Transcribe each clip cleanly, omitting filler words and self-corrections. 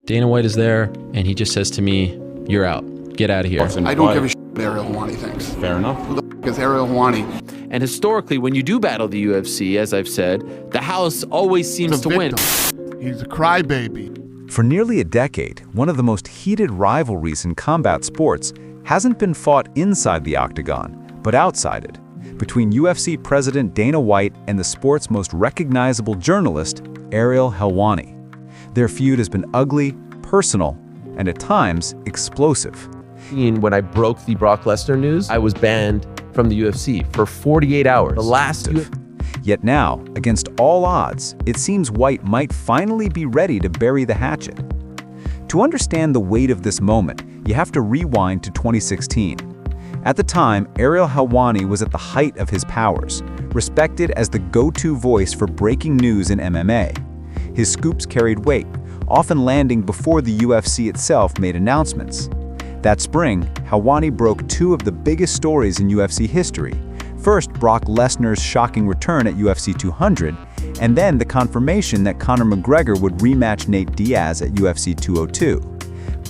Dana White is there, and he just says to me, "You're out. Get out of here." I don't give a shit what Ariel Helwani thinks. Fair enough. Who the f*** is Ariel Helwani? And historically, when you do battle the UFC, as I've said, the house always seems to win. He's a crybaby. For nearly a decade, one of the most heated rivalries in combat sports hasn't been fought inside the octagon, but outside it, between UFC President Dana White and the sport's most recognizable journalist, Ariel Helwani. Their feud has been ugly, personal, and at times, explosive. When I broke the Brock Lesnar news, I was banned from the UFC for 48 hours. The last Yet now, against all odds, it seems White might finally be ready to bury the hatchet. To understand the weight of this moment, you have to rewind to 2016. At the time, Ariel Helwani was at the height of his powers, respected as the go-to voice for breaking news in MMA. His scoops carried weight, often landing before the UFC itself made announcements. That spring, Helwani broke two of the biggest stories in UFC history. First, Brock Lesnar's shocking return at UFC 200, and then the confirmation that Conor McGregor would rematch Nate Diaz at UFC 202.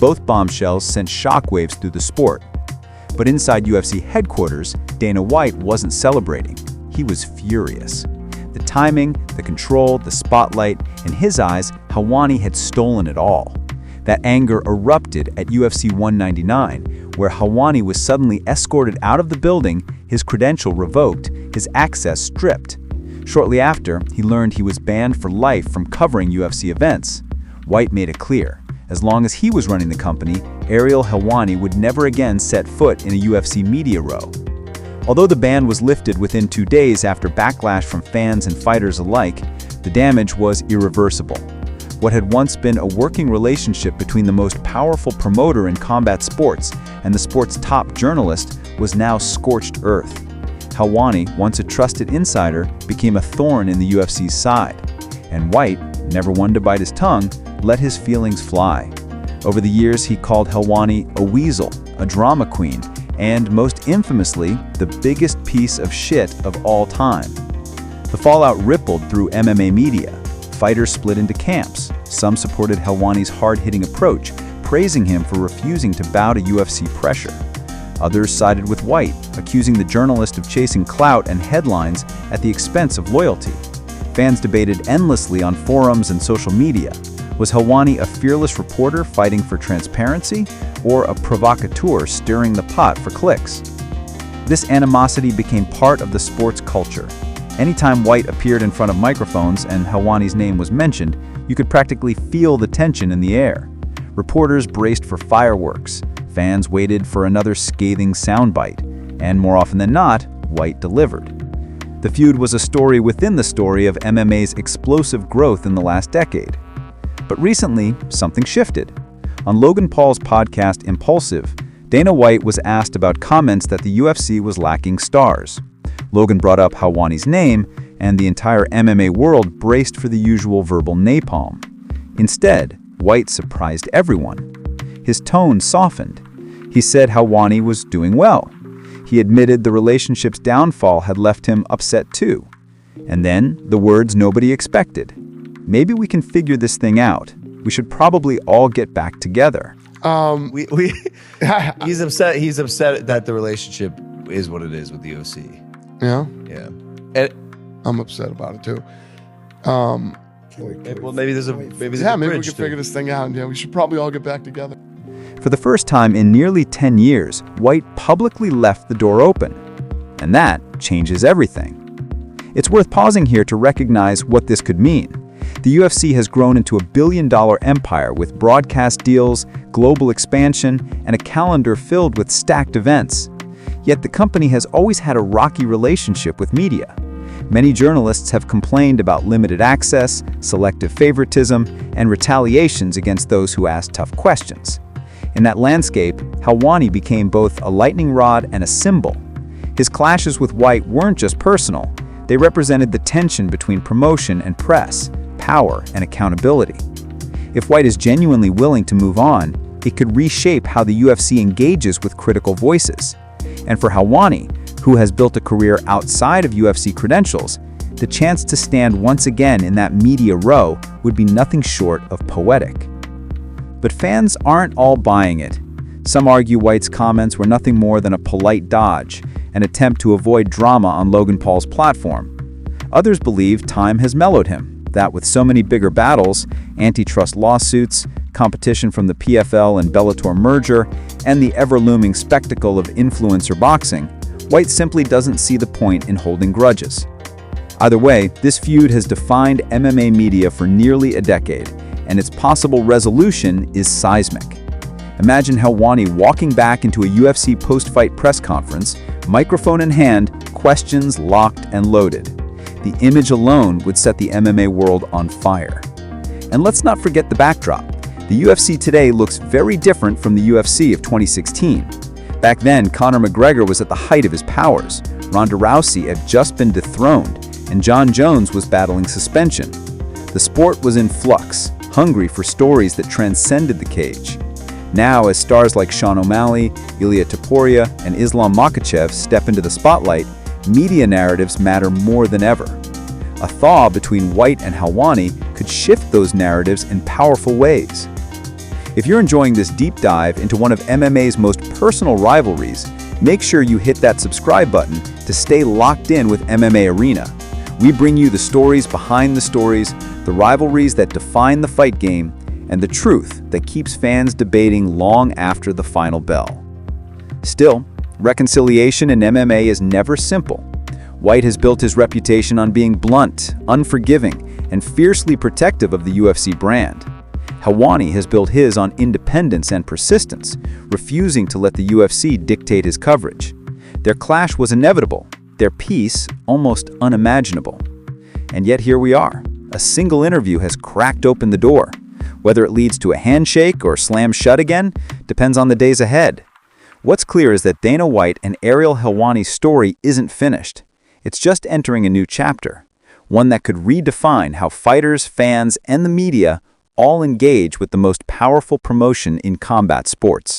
Both bombshells sent shockwaves through the sport. But inside UFC headquarters, Dana White wasn't celebrating. He was furious. The timing, the control, the spotlight, in his eyes, Helwani had stolen it all. That anger erupted at UFC 199, where Helwani was suddenly escorted out of the building, his credential revoked, his access stripped. Shortly after, he learned he was banned for life from covering UFC events. White made it clear, as long as he was running the company, Ariel Helwani would never again set foot in a UFC media row. Although the ban was lifted within 2 days after backlash from fans and fighters alike, the damage was irreversible. What had once been a working relationship between the most powerful promoter in combat sports and the sport's top journalist was now scorched earth. Helwani, once a trusted insider, became a thorn in the UFC's side. And White, never one to bite his tongue, let his feelings fly. Over the years, he called Helwani a weasel, a drama queen, and most infamously, the biggest piece of shit of all time. The fallout rippled through MMA media. Fighters split into camps. Some supported Helwani's hard-hitting approach, praising him for refusing to bow to UFC pressure. Others sided with White, accusing the journalist of chasing clout and headlines at the expense of loyalty. Fans debated endlessly on forums and social media. Was Helwani a fearless reporter fighting for transparency, or a provocateur stirring the pot for clicks? This animosity became part of the sport's culture. Anytime White appeared in front of microphones and Helwani's name was mentioned, you could practically feel the tension in the air. Reporters braced for fireworks, fans waited for another scathing soundbite, and more often than not, White delivered. The feud was a story within the story of MMA's explosive growth in the last decade. But recently, something shifted. On Logan Paul's podcast Impaulsive, Dana White was asked about comments that the UFC was lacking stars. Logan brought up Helwani's name, and the entire MMA world braced for the usual verbal napalm. Instead, White surprised everyone. His tone softened. He said Helwani was doing well. He admitted the relationship's downfall had left him upset too. And then, the words nobody expected. Maybe we can figure this thing out. We should probably all get back together. He's upset. He's upset that the relationship is what it is with the UFC. Yeah? Yeah. I'm upset about it too. Well, maybe there's a Maybe we bridge can to- figure this thing out. And, we should probably all get back together. For the first time in nearly 10 years, White publicly left the door open. And that changes everything. It's worth pausing here to recognize what this could mean. The UFC has grown into a billion-dollar empire with broadcast deals, global expansion, and a calendar filled with stacked events. Yet the company has always had a rocky relationship with media. Many journalists have complained about limited access, selective favoritism, and retaliations against those who ask tough questions. In that landscape, Helwani became both a lightning rod and a symbol. His clashes with White weren't just personal. They represented the tension between promotion and press, power and accountability. If White is genuinely willing to move on, it could reshape how the UFC engages with critical voices. And for Helwani, who has built a career outside of UFC credentials, the chance to stand once again in that media row would be nothing short of poetic. But fans aren't all buying it. Some argue White's comments were nothing more than a polite dodge, an attempt to avoid drama on Logan Paul's platform. Others believe time has mellowed him, that with so many bigger battles, antitrust lawsuits, competition from the PFL and Bellator merger, and the ever-looming spectacle of influencer boxing, White simply doesn't see the point in holding grudges. Either way, this feud has defined MMA media for nearly a decade, and its possible resolution is seismic. Imagine Helwani walking back into a UFC post-fight press conference, microphone in hand, questions locked and loaded. The image alone would set the MMA world on fire. And let's not forget the backdrop. The UFC today looks very different from the UFC of 2016. Back then, Conor McGregor was at the height of his powers, Ronda Rousey had just been dethroned, and Jon Jones was battling suspension. The sport was in flux, hungry for stories that transcended the cage. Now, as stars like Sean O'Malley, Ilia Topuria, and Islam Makhachev step into the spotlight, media narratives matter more than ever. A thaw between White and Helwani could shift those narratives in powerful ways. If you're enjoying this deep dive into one of MMA's most personal rivalries, make sure you hit that subscribe button to stay locked in with MMA Arena. We bring you the stories behind the stories, the rivalries that define the fight game, and the truth that keeps fans debating long after the final bell. Still, reconciliation in MMA is never simple. White has built his reputation on being blunt, unforgiving, and fiercely protective of the UFC brand. Helwani has built his on independence and persistence, refusing to let the UFC dictate his coverage. Their clash was inevitable, their peace almost unimaginable. And yet here we are. A single interview has cracked open the door. Whether it leads to a handshake or slams shut again depends on the days ahead. What's clear is that Dana White and Ariel Helwani's story isn't finished. It's just entering a new chapter, one that could redefine how fighters, fans, and the media all engage with the most powerful promotion in combat sports.